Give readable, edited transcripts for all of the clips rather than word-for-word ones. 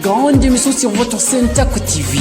grande émission sur votre chaîne Taco TV.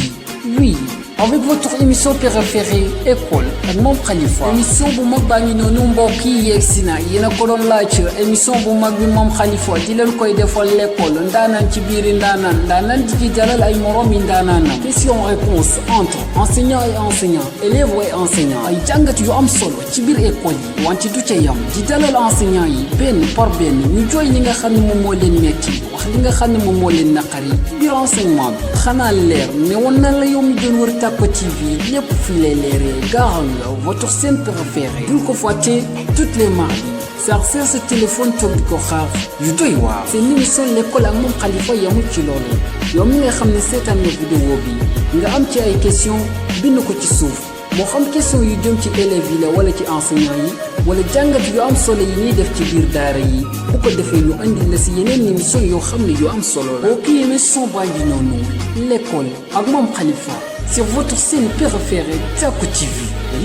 Oui, avec votre émission préférée, École ak Mame Khalifa. Émission bu mag baa ngi noonu mbokk yi yegsi na yéen a ko doon laaj émission bu mag bi Mame Khalifa di leen koy defal l'école ndaanaan ci biiri ndaanaan di ci dalal ay morom yi ndaanaanam. Question réponse entre enseignant et enseignant, élève et enseignant. ay jàngat yu am solo ci biir école yi wante du ca yam di dalal enseignant yi benn par benn ñu jooy li nga xam ne moom moo leen metti wax li nga xam ne moom moo leen naqari ci biir enseignement bi xanaa leer ne woon na la yow mi doon wër Taco TV lépp fii lay leeree gaaral nga votre chaîne préférée duñ ko fàtte toutes les mardis sarceur sa téléphone toog di ko xaar yu doy waar seen émission l'école ak Mame Khalifa yamul ci loolu yow mi nga xam ne seetaan na vidéo bi nga am ci ay question bind ko ci suuf moo xam question yu jëm ci élèves yi la wala ci enseignants yi wala jàngat yu am solo yi ñuy def ci biir daara yi bu ko defee ñu andil la si yeneen émission yoo xam ne yu am solo la kii émission baa ngi noonu l'école ak Mame Khalifa sur votre chaîne préférée Taco TV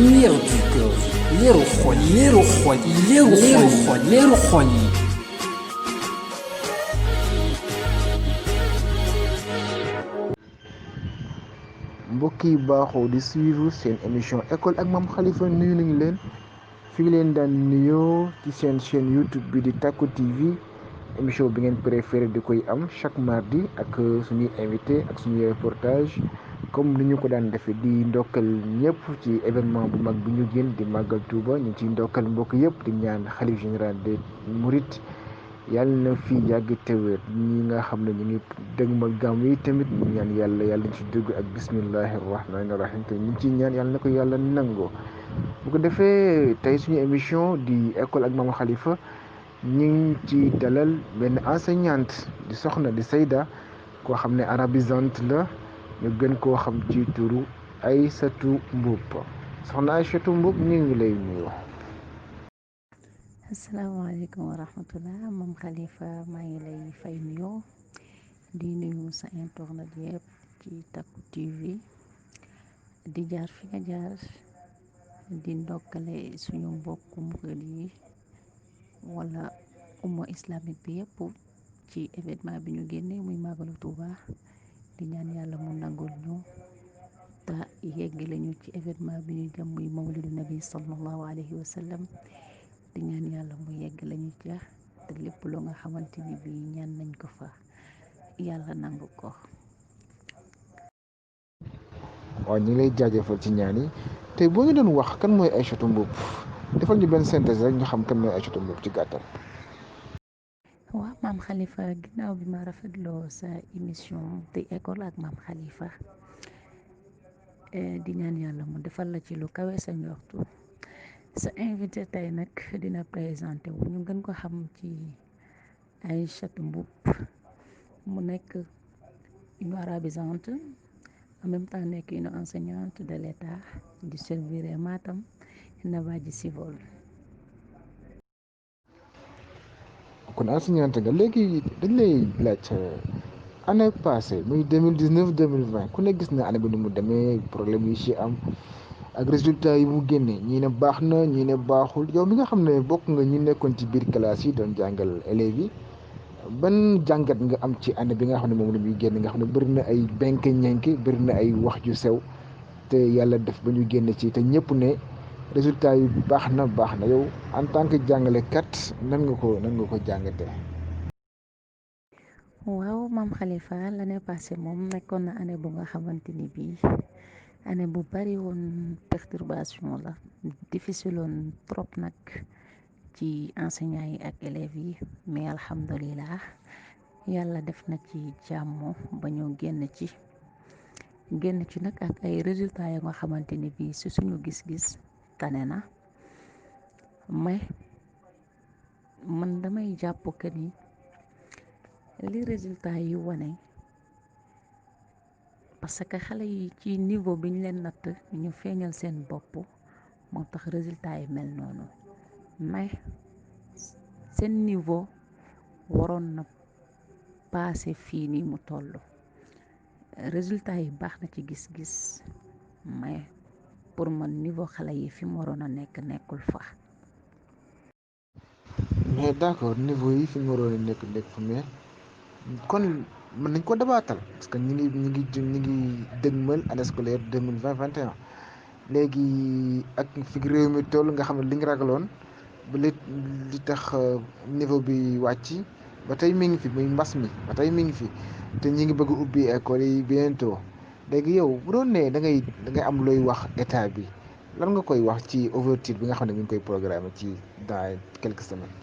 lumière du cœur leeru xol leeru xol yi mbokk yi baaxoo di suivre seen émission école ak Mame Khalifa nuyu nañu leen fi leen daan nuyoo ci seen chaîne YouTube bi di Taco TV émission bi ngeen préféré di koy am chaque mardi ak suñuy invité ak suñuy reportage comme ni ñu ko daan defee di ndokkal ñëpp ci événement bu mag bi ñu génn di màggal Touba ñu ciy ndokkal mbokk yëpp di ñaan xalif général des Mourides yàlla na fi yàgg te wér ñi nga xam ne ñu ngi dëgmal gàmm yi tamit ñu ñaan yàlla ci dugg ak bismillahi rahmaani rahim te ñu ciy ñaan yàlla na ko yàlla nangoo bu ko defee tey suñu émission di école ak Mame Khalifa ñu ngi ci dalal benn enseignante di soxna di Seyda koo xam ne arabisante la ñu gën koo xam ci turu Aïssatou Mboup soxna Aïssatou Mboup ñu ngi lay nuyu. asalaamaaleykum wa rahmatullah Mame Khalifa maa ngi lay fay nuyoo di nuyu sa internet yëpp ci Taco TV di jaar fi nga jaar di ndokkale suñu mbokku murid yi wala umma islamique bi yëpp ci événement bi ñu génne muy màggalu Touba di ñaan yàlla mu nangul ñu te yegg lañu ci événement bi ñu jëm muy mawlidu nabi sallallahu alayhi wa sallam di ñaan yàlla mu yegg lañu ca te lépp lu nga xamante ni bi ñaan nañ ko fa yàlla nangu ko. waaw ñu ngi lay jaajëfal ci ñaan yi tey boo ñu doon wax kan mooy Aïssatou Mboup defal ñu benn synthèse rek ñu xam kan mooy Aïssatou Mboup ci gàttal. waaw Mame Khalifa ginnaaw bi ma rafetloo sa émission di école ak Mame Khalifa di ñaan yàlla mu defal la ci lu kawe sa njortu sa invité tey nag dina présenté wu ñu gën ko xam ci Aïssatou Mboup mu nekk une arabisante en même temps nekk une enseignante de l'État du servir Matam Navaji Civol. kon enseignante nga léegi dañ lay laaj année passée muy 2019 2020 ku ne gis na année bi ni mu demee problème yi ci am ak résultat yi mu génne ñii ne baax na ñii ne baaxul yow mi nga xam ne bokk nga ñi nekkoon ci biir classe yi doon jàngal élèves yi ban jàngat nga am ci année bi nga xam ne moom la ñuy génn nga xam ne bëri na ay benk ñenki bëri na ay wax ju sew te yàlla def ba ñu génn ci te ñëpp ne résultat yi baax na yow en tant que jàngalekat nan nga ko jàngatee. waaw Mame Khalifa l'année passée moom nekkoon na année bu nga xamante ni bii année bu bari woon perturbation la difficile woon trop nag ci enseignants yi ak élèves yi mais alhamdulilah yàlla def na ci jàmm ba ñu génn ci nag ak ay résultats ya nga xamante ni bii si suñu gis-gis tane na mais man damay jàpp que ni li résultats yi wane parce que xale yi ci niveau bi ñu leen natt ñu feeñal seen bopp moo tax résultats yi mel noonu mais seen niveau waroon na passé fii nii mu toll résultats yi baax na ci gis-gis mais pour man niveau xale yi fi mu waroon a nekkul fa. mais d'accord niveau yi fi mu waroon a nekk fa mais kon mën nañ ko dabaatal parce que ñi ngi dëgmal année scolaire 2020 21 léegi ak fi réew mi toll nga xam ne li ñu ragaloon ba li tax niveau bi wàcc ba tey mi ngi fi muy mbas mi ba tey mi ngi fi te ñi ngi bëgg ubbi école yi bientôt léegi yow bu doon ne da ngay am looy wax état bi lan nga koy wax ci ouverture bi nga xam ne mi ngi koy programme ci dans quelques semaines.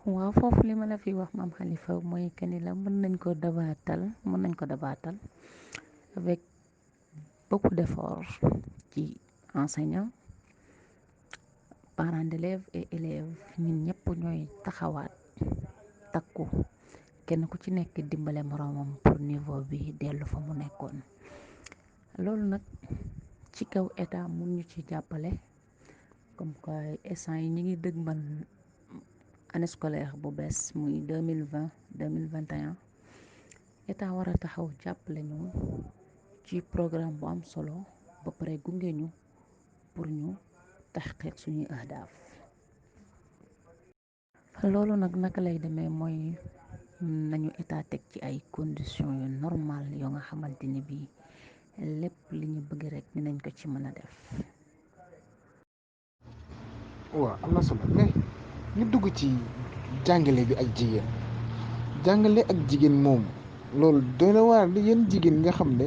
waaw foofu li ma la fi wax maam Khalifa mooy que ni la mën nañ ko dabaatal avec beaucoup d'efforts ci enseignants parents d'élèves et élèves ñun ñëpp ñooy taxawaat takku kenn ku ci nekk dimbale moroomam pour niveau bi dellu fa mu nekkoon loolu nag ci kaw état mun ñu ci jàppale comme que instant yi ñi ngi dëgmal année scolaire bu bees muy 2020 2021 état war a taxaw jàppale ñu ci programme bu am solo ba pare gunge ñu pour ñu taxqiq suñuy ahdaaf loolu nag naka lay demee mooy nañu état teg ci ay conditions yu normal yoo nga xamante ni bii lépp li ñu bëgg rek dinañ ko ci mën a def. waaw am na solo mais ñu dugg ci jàngale bi ak jigéen jàngale ak jigéen moom loolu doy na waar li yéen jigéen nga xam ne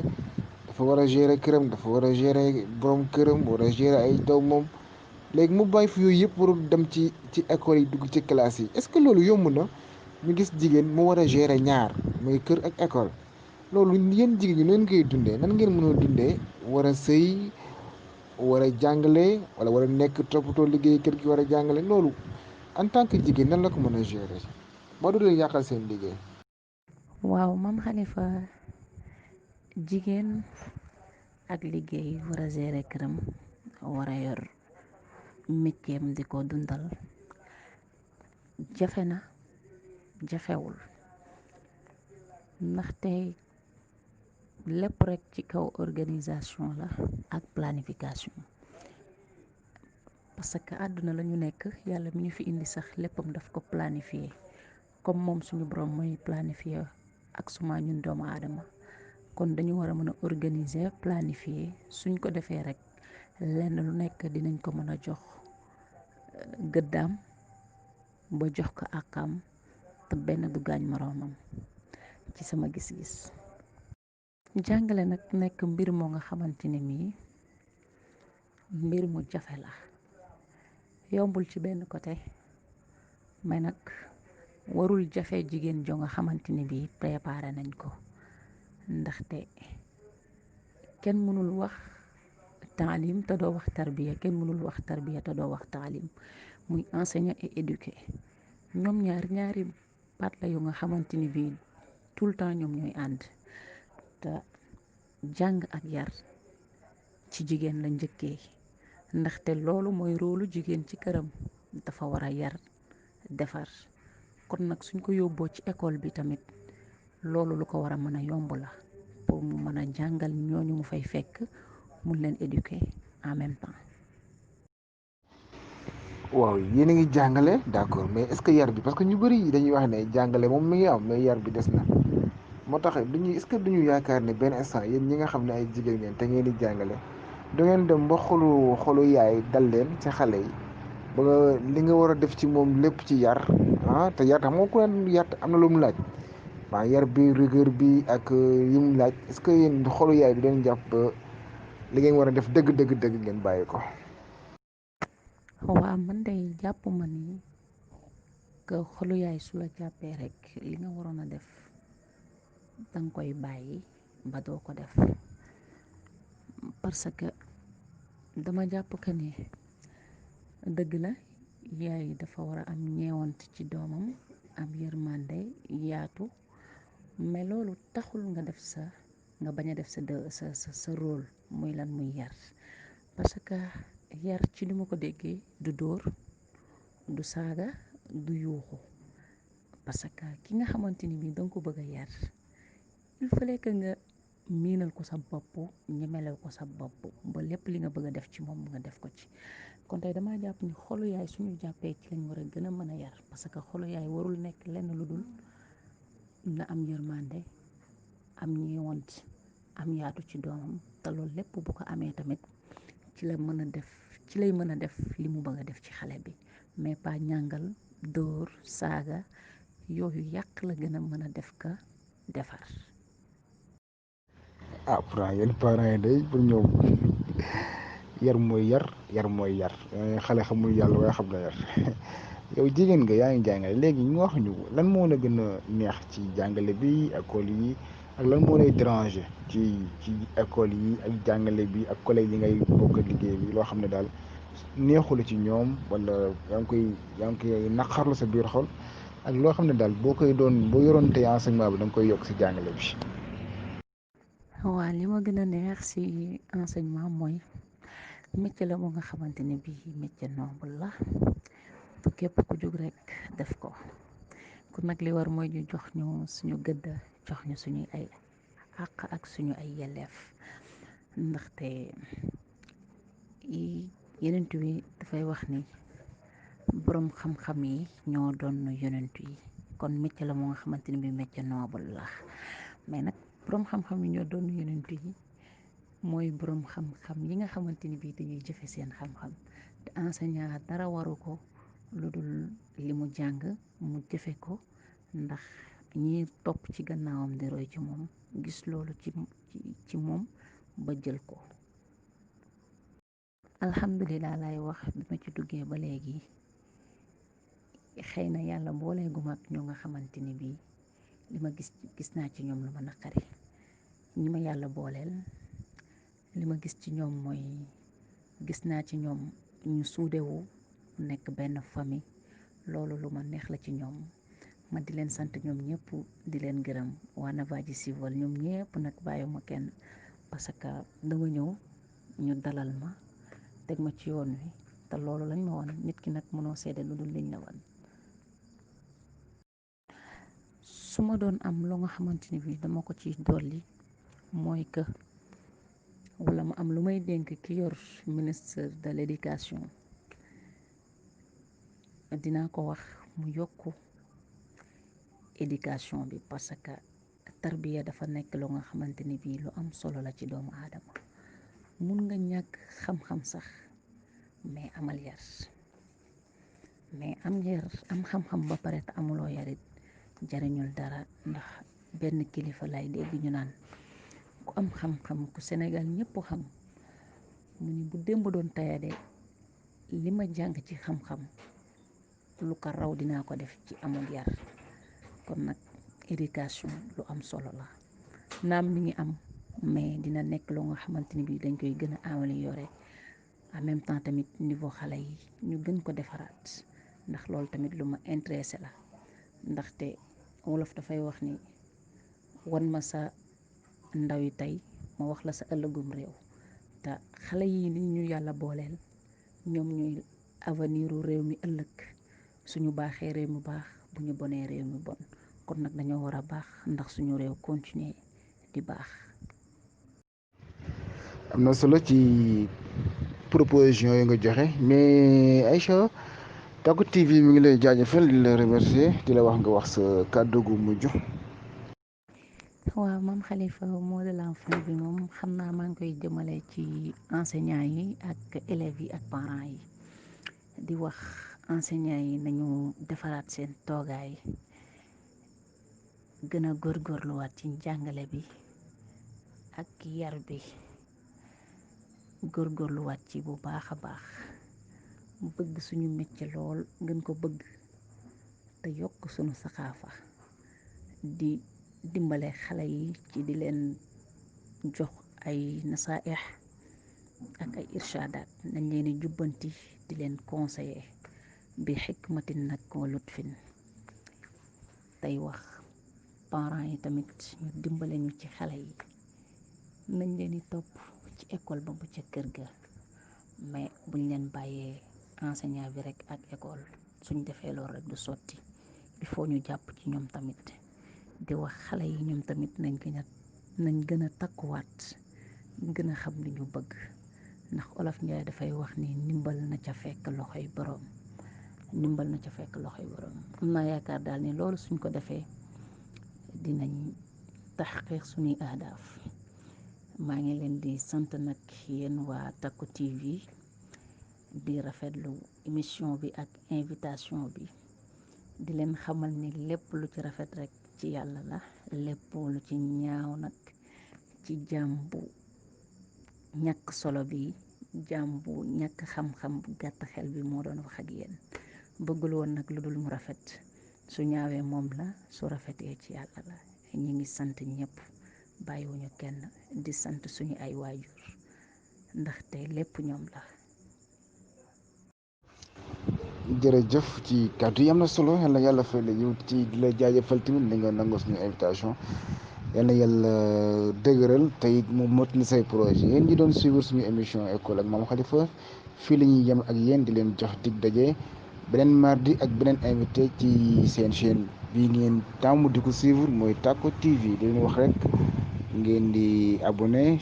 dafa war a gérer këram dafa war a gérer borom këram war a gérer ay doomam léegi mu bàyyi fi yooyu yëpp warul dem ci école yi dugg ci classe yi est-ce que loolu yomb na ñu gis jigéen mu war a gérer ñaar muy kër ak école loolu yéen jigéen ñi leen koy dundee nan ngeen mën a dundee war a sëy war a jàngale wala war a nekk toppatoo liggéey kër gi war a jàngale loolu en tant que jigéen nan la ko mën a gérer ba du leen yàqal seen liggéey. waaw maam Khalifa jigéen ak liggéey war a gérer këram war a yor métieram di ko dundal jafe na jafewul ndaxte lépp rekk ci kaw organisation la ak planification parce que àdduna la ñu nekk yàlla mi ñu fi indi sax léppam daf ko planifier comme moom suñu borom mooy planifier ak suma ñun doomu aadama kon dañu war a mën a organiser planifier suñ ko defee rekk lenn lu nekk dinañ ko mën a jox gëddaam ba jox ko àqam te benn du gaañ moroomam ci sama gis-gis jàngale nag nekk mbir moo nga xamante ne mii mbir mu jafe la yombul ci benn côté mais nag warul jafe jigéen joo nga xamante ni bii préparé nañ ko ndaxte kenn mënul wax taalim te doo wax tarbiya kenn mënul wax tarbiya te doo wax taalim muy enseigner et éduquer ñoom ñaari baat la yu nga xamante ni bii tout le temps ñoom ñooy ànd te jàng ak yar ci jigéen la njëkkee ndaxte loolu mooy roolu jigéen ci këram dafa war a yar defar kon nag suñ ko yóbboo ci école bi tamit loolu lu ko war a mën a yomb la pour mu mën a jàngal ñooñu mu fay fekk mun leen éduquer en même temps. waaw yéen a ngi jàngale d'accord mais est-ce que yar bi parce que ñu bëri dañuy wax ne jàngale moom mi ngi am mais yar bi des na moo tax duñu est-ce que duñu yaakaar ne benn instant yéen ñi nga xam ne ay jigéen ngeen te ngeen di jàngale du ngeen dem ba xolu yaay dal leen ci xale yi ba li nga war a def ci moom lépp ci yar te yar tax moo ko leen yar am na lu mu laaj waaw yar bi rigueur bi ak yi mu laaj est-ce que yéen xolu yaay bi doon jàpp ba li ngeen war a def dëgg dëgg dëgg ngeen bàyyi ko. waaw man day jàpp ma ni que xolu yaay su la jàppee rekk li nga waroon a def danga koy bàyyi ba doo ko def parce que dama jàpp que ni dëgg la yaay dafa war a am ñeewant ci doomam am yërmande yaatu mais loolu taxul nga bañ a def sa rôle muy lan muy yar parce que yar ci li ma ko déggee du dóor du saaga du yuuxu parce que ki nga xamante ni bii danga ko bëgg a yar il fallait que nga miinal ko sa bopp ñemelew ko sa bopp ba lépp li nga bëgg a def ci moom nga def ko ci kon tey dama jàpp ni xolu yaay suñu jàppee ci lañ war a gën a mën a yar parce que xolu yaay warul nekk lenn lu dul na am yërmande am ñeewant am yaatu ci doomam te loolu lépp bu ko amee tamit ci lay mën a def li mu bëgg a def ci xale bi mais pas ñàngal dóor saaga yooyu yàq la gën a mën a def ka defar. ah pourtant yéen parents yi day pour ñoom yar mooy yar yar mooy yar xale xamul yàlla waaye xam na yar yow jigéen nga yaa ngi jàngale léegi ñu wax ñu lan moo la gën a neex ci jàngale bi école yi ak lan moo lay déranger ci école yi ak jàngale bi ak collège yi ngay bokk liggéey bi loo xam ne daal neexula ci ñoom wala yaa ngi koy naqarlu sa biir xol ak loo xam ne daal boo yoroon tey enseignement bi da nga koy yokk si jàngale bi. waa li ma gën a neex ci enseignement mooy métier la mu nga xamante ne bii métier noble la bu képp ku jóg rek def ko ku nag li war mooy ñu jox ñu suñu gëdd jox ñu suñuy ay àq ak suñu ay yelleef ndaxte yenent wi dafay wax ni boroom xam-xam yi ñoo doon yonent yi kon métier la mu nga xamante ne bii métier noble la mais nag boroom xam-xam yi ñoo doon yonent yi mooy boroom xam-xam yi nga xamante ni bii dañuy jëfe seen xam-xam te enseignant dara waru ko lu dul li mu jàng mu jëfe ko ndax ñi topp ci gannaawam di roy ci moom gis loolu ci moom ba jël ko. alhamdulilah lay wax bi ma ci duggee ba léegi xëy na yàlla booleeguma ak ñoo nga xamante ni bii li ma gis naa ci ñoom lu ma naqari ñi ma yàlla booleel li ma gis ci ñoom mooy gis naa ci ñoom ñu suudewu nekk benn famille loolu lu ma neex la ci ñoom ma di leen sant ñoom ñëpp di leen gërëm waa Navaji Civil ñoom ñëpp nag bàyyiwuma kenn parce que dama ñëw ñu dalal ma teg ma ci yoon wi te loolu lañ ma woon nit ki nag mënoo seede lu dul liñ la woon. su ma doon am lu nga xamante ni bii dama ko ci dolli mooy que wala ma am lu may dénk ki yor ministre de l'éducation dinaa ko wax mu yokk éducation bi parce que tarbiya dafa nekk lu nga xamante ni bii lu am solo la ci doomu aadama mun nga ñàkk xam-xam sax mais amal yar mais am xam-xam ba pare te amuloo yarit jariñul dara ndax benn kilifa lay dégg ñu naan ku am xam-xam ku Sénégal ñëpp xam mu ni bu démb doon tayade li ma jàng ci xam-xam lu ko raw dinaa ko def ci amul yar kon nag éducation lu am solo la naam mi ngi am mais dina nekk loo nga xamante ni bii dañ koy gën a améliorer en même temps tamit niveau xale yi ñu gën ko defaraat ndax loolu tamit lu ma intéressé la ndaxte wolof dafay wax ni wan ma sa ndaw yi tey ma wax la sa ëllëgum réew te xale yi ni ñu yàlla booleel ñoom ñuy aveniru réew mi ëllëg suñu baaxee réew mi baax bu ñu bonee réew mi bon kon nag dañoo war a baax ndax suñu réew continuer di baax. am na solo ci proposition yi nga joxe mais Aïcha Tacko TV mi ngi lay jaajëfal di la remercier di la wax nga wax sa kàddu gu mujj. waaw maam Khalifa mot de la fin bi moom xam naa maa ngi koy jëmale ci enseignants yi ak élèves yi ak parents yi di wax enseignants yi nañu defaraat seen toogaay gën a góorgóorluwaat ci jàngale bi ak yar bi góorgóorluwaat ci bu baax a baax bëgg suñu métier lool gën ko bëgg te yokk suñu saxaafa di dimbale xale yi ci di leen jox ay nasaaix ak ay irshadaat nañ leen di jubbanti di leen conseiller bi xikmatin nag wa lutfin tey wax parents yi tamit ñu dimbale ñu ci xale yi nañ leen di topp ci école ba ca kër ga mais buñ leen bàyyee enseignant bi rek ak école suñ defee loolu rek du sotti il faut ñu jàpp ci ñoom tamit di wax xale yi ñoom tamit nañ gën a takkuwaat gën a xam li ñu bëgg ndax olof Njaay dafay wax ni ndimbal na ca fekk loxoy boroom am naa yaakaar daal ni loolu suñ ko defee dinañ taxqiq suñuy ahdaaf. maa ngi leen di sant nag yéen waa Takku TV di rafetlu émission bi ak invitation bi di leen xamal ni lépp lu ci rafet rek ci yàlla la, lépp lu ci ñaaw nag ci jaam bu ñàkk solo bi, jaam bu ñàkk xam-xam bu gàtt xel bi moo doon wax ak yéen. bëggul woon nag lu dul mu rafet, su ñaawee moom la, su rafetee ci yàlla la. ñi ngi sant ñëpp bàyyiwuñu kenn, di sant suñu ay waajur ndaxte lépp ñoom la. jërëjëf ci kàddu yi am na solo, yal na yàlla fay la yow ci di la jaajëfal tamit li nga nangoo suñu invitation. yal na yàlla dëgëral te it mu mottali say projet. yéen ñi doon suivre suñu émission école ak Mame Khalifa, fii la ñuy yem ak yéen di leen jox dig daje beneen mardi ak beneen invité ci seen chaîne bii ngeen tàmm di ko suivre mooy Takku TV. di leen wax rek ngeen di abonné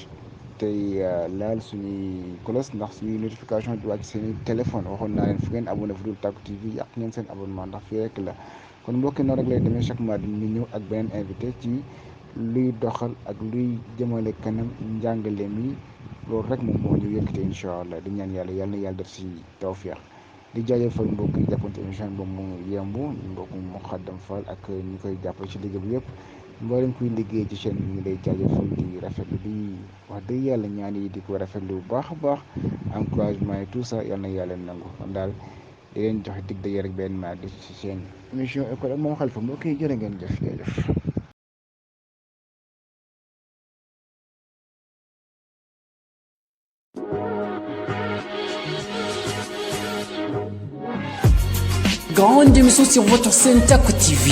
tey laal suñuy cloche ndax suñuy notification di wàcc seen téléphone. waxoon naa leen fu ngeen abonné fu dul Takku TV yàq ngeen seen abonnement ndax fii rek la. kon mbokki noonu rek lay demee chaque mardi ñu ñëw ak beneen invité ci luy doxal ak luy jëmale kanam njàngale mi. loolu rek moom moo ñu yëkkate incha allah di ñaan yàlla yal na yàlla def si tawfiix. di jaajëfal mbokk yi jàppante émission bi mu yemb mbokk mu Xaddam Fall ak ñi koy jàppale ci liggéey bi yëpp. mboolem kuy liggéey ci chaîne bi ñu lay jaajëfal di rafetlu di wax dëgg yàlla ñaan yi di ko rafetlu bu baax a baax, encouragement yi tout ça yal na yàlla nangu. kon daal di leen joxe dig daje rek benn maa di ci seen émission école ak Mame Khalifa. mbokk yi jërë ngeen jëf jërëjëf. Grande émission sur votre chaîne Takku TV.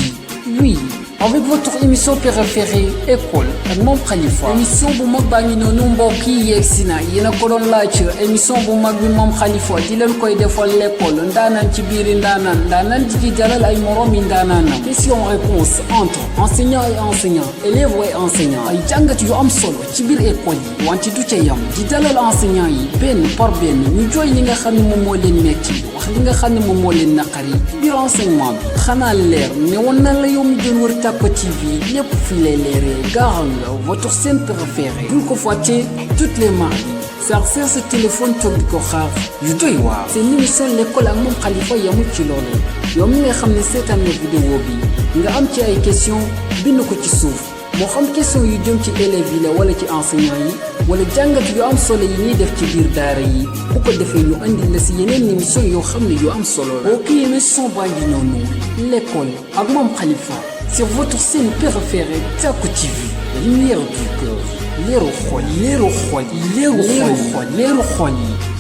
Oui, avec votre émission préférée école ak Mame Khalifa. émission bu mag baa ngi noonu mbokk yi yegsi na yéen a ko doon laaj. émission bu mag bi Mame Khalifa di leen koy defal l'école ndaanaan ci biiri ndaanaan di ci dalal ay moroom yi ndaanaanam. question réponse entre enseignant et enseignant, élève et enseignant. ay jàngat yu am solo ci biir école yi wante du ca yam di dalal enseignant yi benn par benn ñu jooy li nga xam ne moom moo leen metti, wax li nga xam ne moom moo leen naqari ci biir enseignement bi. xanaa leer ne woon na la yow mi doon wër Takku TV lépp fi lay leeree. Garange votre chaîne préférée. bul ko fàtte toutes les mardis. chargeur sa téléphone toog di ko xaar yu doy waar. seen émission l'école ak Mame Khalifa yamul ci loolu. yow mi nga xam ne seetaan na vidéo bi nga am ci ay question bind ko ci suuf, moo xam question yu jëm ci élèves yi la wala ci enseignant yi wala jàngat yu am solo yi ñuy def ci biir daara yi. bu ko defee ñu andil la si yeneen émission yoo xam ne yu am solo la. boo kii émission baa ngi noonu l'école ak Mame Khalifa sur votre chaîne préférée Takku TV. lumière du cœur, leeru xol yi, leeru xol yi, leeru xol yi, leeru xol yi.